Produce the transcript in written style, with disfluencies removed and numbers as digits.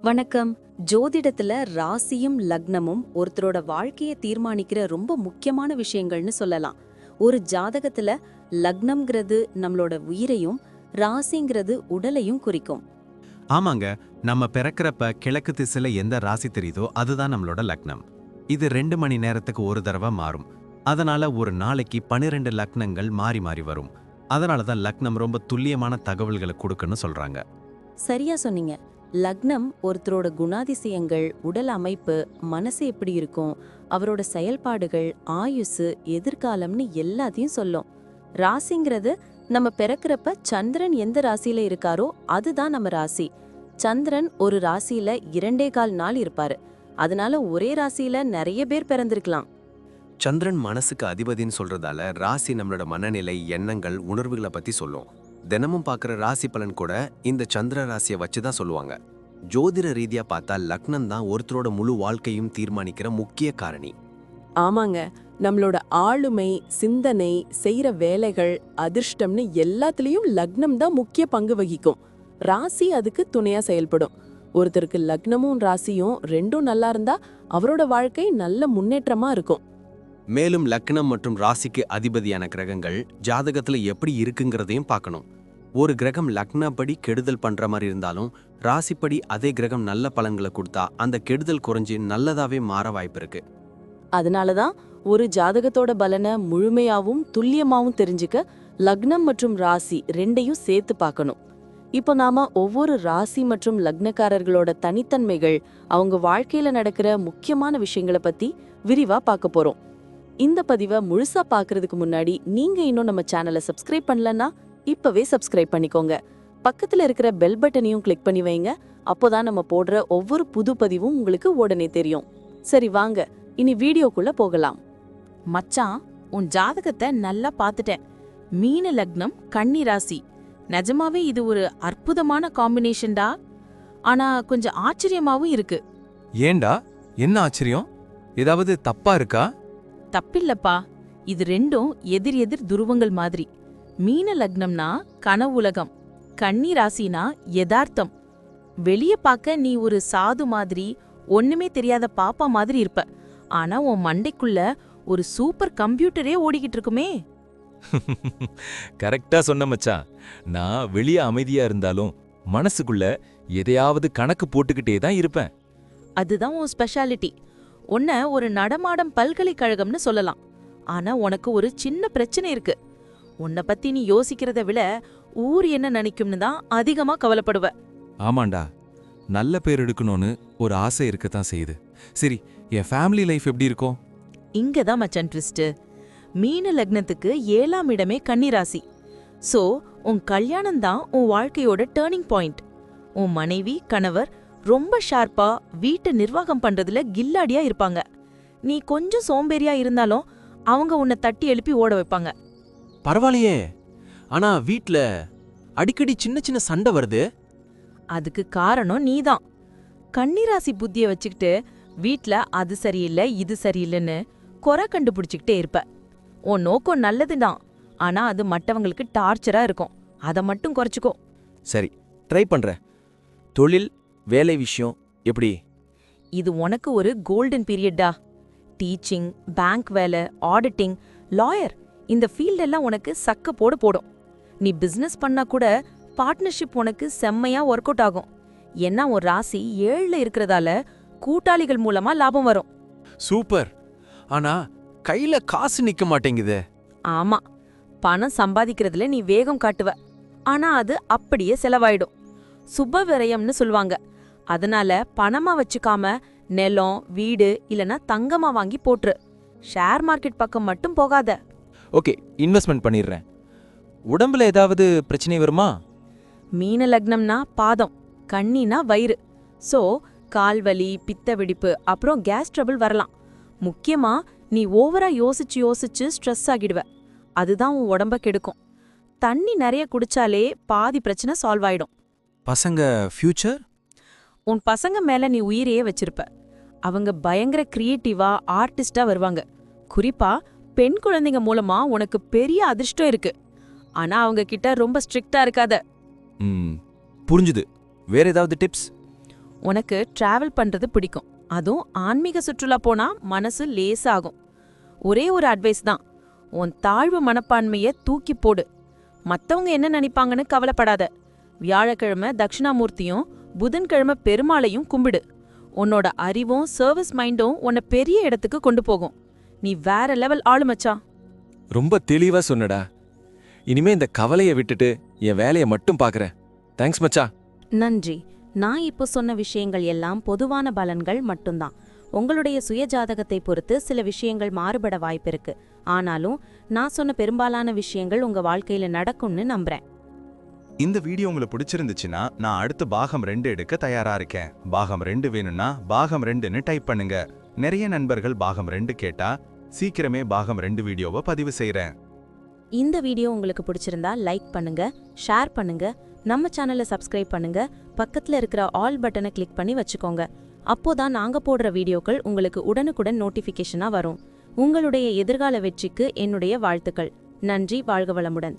வணக்கம். ஜோதிடத்துல ராசியும் லக்னமும் ஒருத்தரோட வாழ்க்கையை தீர்மானிக்கிற ரொம்ப முக்கியமான விஷயங்கள்னு சொல்லலாம். ஒரு ஜாதகத்துல லக்னம்ங்கிறது நம்மளோட உயிரையும், ராசிங்கிறது உடலையும் குறிக்கும். ஆமாங்க, நம்ம பிறக்கிறப்ப கிழக்கு திசையில எந்த ராசி தெரியுதோ அதுதான் நம்மளோட லக்னம். இது 2 மணி நேரத்துக்கு ஒரு தடவை மாறும். அதனால ஒரு நாளைக்கு 12 லக்னங்கள் மாறி மாறி வரும். அதனால தான் லக்னம் ரொம்ப துல்லியமான தகவல்களை கொடுக்குன்னு சொல்றாங்க. சரியா சொன்னீங்க. லக்னம் ஒருத்தரோட குணாதிசயங்கள், உடல் அமைப்பு, மனசு எப்படி இருக்கும், அவரோட செயல்பாடுகள், ஆயுசு, எதிர்காலம்னு எல்லாத்தையும் சொல்லும். ராசிங்கிறது நம்ம பிறக்கிறப்ப சந்திரன் எந்த ராசியில இருக்காரோ அதுதான் நம்ம ராசி. சந்திரன் ஒரு ராசியில 2.25 நாள் இருப்பாரு. அதனால ஒரே ராசியில நிறைய பேர் பிறந்திருக்கலாம். சந்திரன் மனசுக்கு அதிபதின்னு சொல்றதால ராசி நம்மளோட மனநிலை, எண்ணங்கள், உணர்வுகளை பத்தி சொல்லும். தினமும் பார்க்குற ராசி பலன் கூட இந்த சந்திர ராசியை வச்சு தான் சொல்லுவாங்க. ஜோதிட ரீதியா பார்த்தா லக்னம் தான் ஒருத்தரோட முழு வாழ்க்கையும் தீர்மானிக்கிற முக்கிய காரணி. ஆமாங்க, நம்மளோட ஆளுமை, சிந்தனை, செய்யற வேலைகள், அதிர்ஷ்டம்னு எல்லாத்துலயும் லக்னம் தான் முக்கிய பங்கு வகிக்கும். ராசி அதுக்கு துணையா செயல்படும். ஒருத்தருக்கு லக்னமும் ராசியும் ரெண்டும் நல்லா இருந்தா அவரோட வாழ்க்கை நல்ல முன்னேற்றமா இருக்கும். மேலும் லக்னம் மற்றும் ராசிக்கு அதிபதியான கிரகங்கள் ஜாதகத்துல எப்படி இருக்குங்கிறதையும் பார்க்கணும். ஒரு கிரகம் லக்னப்படி கெடுதல் பண்ற மாதிரி இருந்தாலும் ராசிப்படி அதே கிரகம் நல்ல பலன்களை கொடுத்தா அந்த கெடுதல் குறைஞ்சி நல்லதாவே மாற வாய்ப்பு இருக்கு. அதனாலதான் ஒரு ஜாதகத்தோட பலனை முழுமையாவும் துல்லியமாவும் தெரிஞ்சுக்க லக்னம் மற்றும் ராசி ரெண்டையும் சேர்த்து பார்க்கணும். இப்போ நாம ஒவ்வொரு ராசி மற்றும் லக்னக்காரர்களோட தனித்தன்மைகள், அவங்க வாழ்க்கையில நடக்கிற முக்கியமான விஷயங்களை பத்தி விரிவா பார்க்க போறோம். இந்த பதிவை முழுசா பார்க்கறதுக்கு முன்னாடி நீங்க இன்னும் நம்ம சேனலை சப்ஸ்கிரைப் பண்ணலன்னா இப்பவே சப்ஸ்கிரைப் பண்ணிக்கோங்க. பக்கத்துல இருக்கிற பெல் பட்டனையும் கிளிக் பண்ணி வைங்க. அப்போதான் நம்ம போடுற ஒவ்வொரு புது பதிவும் உங்களுக்கு உடனே தெரியும். சரி வாங்க, இனி வீடியோக்குள்ள போகலாம். மச்சான், உன் ஜாதகத்தை நல்லா பார்த்துட்டேன். மீன லக்னம், கன்னி ராசி. நிஜமாவே இது ஒரு அற்புதமான காம்பினேஷன்டா. ஆனா கொஞ்சம் ஆச்சரியமாவும் இருக்கு. ஏண்டா, என்ன ஆச்சரியம்? ஏதாவது தப்பா இருக்கா? தப்பில்லப்பா, இது ரெண்டும் எதிர் எதிர் துருவங்கள் மாதிரி. மீன லக்னம்னா கனவுலகம், கன்னி ராசினா யதார்த்தம். வெளிய பார்க்க நீ ஒரு சாது மாதிரி, ஒண்ணுமே தெரியாத பாப்பா மாதிரி இருப்ப. ஆனா உன் மண்டைக்குள்ள ஒரு சூப்பர் கம்ப்யூட்டரே ஓடிக்கிட்டு இருக்குமே. கரெக்டா சொன்ன மச்சான். நான் வெளிய அமைதியா இருந்தாலும் மனசுக்குள்ள எதையாவது கணக்கு போட்டுக்கிட்டே தான் இருப்பேன். அதுதான் உன் ஸ்பெஷாலிட்டி. உன்ன ஒரு நடமாடம் பல்கலைக்கழகம்னு சொல்லலாம். ஆனா உனக்கு ஒரு சின்ன பிரச்சனை இருக்கு. உன்னை பத்தி நீ யோசிக்கிறத விட ஊர் என்ன நினைக்கும்னு தான் அதிகமா கவலைப்படுவ. ஆமாண்டா, நல்ல பேர் எடுக்கணும்னு ஒரு ஆசை இருக்கத்தான் செய்யுது. சரி, என் ஃபேமிலி லைஃப் எப்படி இருக்கும்? இங்கதான் மச்சான் ட்விஸ்ட். மீன லக்னத்துக்கு 7ஆம் இடமே கன்னிராசி. சோ உன் கல்யாணம் தான் உன் வாழ்க்கையோட டேர்னிங் பாயிண்ட். உன் மனைவி, கணவர் ரொம்ப ஷார்ப்பா வீட்டை நிர்வாகம் பண்றதுல கில்லாடியா இருப்பாங்க. நீ கொஞ்சம் சோம்பேறியா இருந்தாலும் அவங்க உன்னை தட்டி எழுப்பி ஓட வைப்பாங்க. பரவாயில்லையே, ஆனா வீட்ல அடிக்கடி சின்ன சின்ன சண்டை வருது. அதுக்கு காரணம் நீதான். கன்னிராசி புத்திய வச்சுக்கிட்டு வீட்ல அது சரியில்லை, இது சரியில்லைன்னு குறை கண்டுபிடிச்சுக்கிட்டே இருப்ப. உன் நோக்கம் நல்லதுதான், ஆனா அது மற்றவங்களுக்கு டார்ச்சரா இருக்கும். அதை மட்டும் குறைச்சுக்கோ. சரி, ட்ரை பண்றேன். தொழில், வேலை விஷயம் எப்படி? இது உனக்கு ஒரு கோல்டன் பீரியட்டா. டீச்சிங், பேங்க் வேலை, ஆடிட்டிங், லாயர், இந்த ஃபீல்டெல்லாம் உனக்கு சக்க போடும். நீ பிசினஸ் பண்ணா கூட பார்ட்னர்ஷிப் உனக்கு செம்மையா ஒர்க் அவுட் ஆகும். ஏன்னா ஒரு ராசி 7ல இருக்கிறதால கூட்டாளிகள் மூலமா லாபம் வரும். சூப்பர். ஆனா கையில காசு நிக்க மாட்டேங்குதே. ஆமா, பணம் சம்பாதிக்கிறதுல நீ வேகம் காட்டுவ. ஆனா அது அப்படியே செலவாயிடும். சுப விரயம்னு சொல்லுவாங்க. அதனால பணமா வச்சுக்காம நிலம், வீடு இல்லனா தங்கமா வாங்கி போட்டுரு. ஷேர் மார்க்கெட் பக்கம் மட்டும் போகாத. ஓகே, இன்வெஸ்ட்மெண்ட் பண்ணிடுறேன். உடம்புல ஏதாவது பிரச்சனை வருமா? மீன லக்னம்னா பாதம், கண்ணினா வயிறு. சோ கால்வலி, பித்த வெடிப்பு, அப்புறம் கேஸ் ட்ரபிள் வரலாம். முக்கியமா நீ ஓவரா யோசிச்சு யோசிச்சு ஸ்ட்ரெஸ் ஆகிடுவ. அதுதான் உன் உடம்ப கெடுக்கும். தண்ணி நிறைய குடிச்சாலே பாதி பிரச்சனை சால்வ் ஆயிடும். பசங்க ஃபியூச்சர்? உன் பசங்க மேல நீ உயிரையே வச்சிருப்ப. அவங்க பயங்கர கிரியேட்டிவா, ஆர்டிஸ்டா வருவாங்க. குறிப்பா பெண் குழந்தைங்க மூலமா உனக்கு பெரிய அதிர்ஷ்டம் இருக்கு. ஆனா அவங்க கிட்ட ரொம்ப ஸ்ட்ரிக்டா இருக்காத. புரிஞ்சுது. வேற ஏதாவது டிப்ஸ்? உனக்கு டிராவல் பண்றது பிடிக்கும், அதுவும் ஆன்மீக சுற்றுலா போனா மனசு லேசாகும். ஒரே ஒரு அட்வைஸ் தான், உன் தாழ்வு மனப்பான்மைய தூக்கி போடு. மத்தவங்க என்ன நினைப்பாங்கன்னு கவலைப்படாத. வியாழக்கிழமை தட்சிணாமூர்த்தியும் புதன்கிழமை பெருமாளையும் கும்பிடு. உன்னோட அறிவும் சர்வீஸ் மைண்டும் உன்னை பெரிய இடத்துக்கு கொண்டு போகும். நீ வேற லெவல் ஆளு மச்சான். ரொம்ப தெளிவா சொன்னடா. இனிமே இந்த கவலைய விட்டுட்டு என் வேலையை மட்டும் பார்க்கறேன். தேங்க்ஸ் மச்சா. நன்றி. நான் இப்போ சொன்ன விஷயங்கள் எல்லாம் பொதுவான பலன்கள் மட்டும்தான். உங்களுடைய சுய ஜாதகத்தை பொறுத்து சில விஷயங்கள் மாறுபட வாய்ப்பிருக்கு. ஆனாலும் நான் சொன்ன பெரும்பாலான விஷயங்கள் உங்க வாழ்க்கையில நடக்கும்னு நம்புறேன். இந்த வீடியோ உங்களுக்கு பிடிச்சிருந்துச்சுன்னா நான் அடுத்து பாகம் 2 எடுக்க தயாரா இருக்கேன். பாகம் 2 வேணும்னா பாகம் 2ன்னு டைப் பண்ணுங்க. நிறைய நண்பர்கள் பாகம் 2 கேட்டா சீக்கிரமே பாகம் 2 வீடியோவை பதிவு செய்றேன். இந்த வீடியோ உங்களுக்கு பிடிச்சிருந்தா லைக் பண்ணுங்க, ஷேர் பண்ணுங்க, நம்ம சேனலை சப்ஸ்கிரைப் பண்ணுங்க, பக்கத்துல இருக்கிற ஆல் பட்டனை கிளிக் பண்ணி வச்சுக்கோங்க. அப்போதான் நாங்க போடுற வீடியோக்கள் உங்களுக்கு உடனுக்குடன் நோட்டிஃபிகேஷனா வரும். உங்களுடைய எதிர்கால வெற்றிக்கு என்னுடைய வாழ்த்துக்கள். நன்றி. வாழ்க வளமுடன்.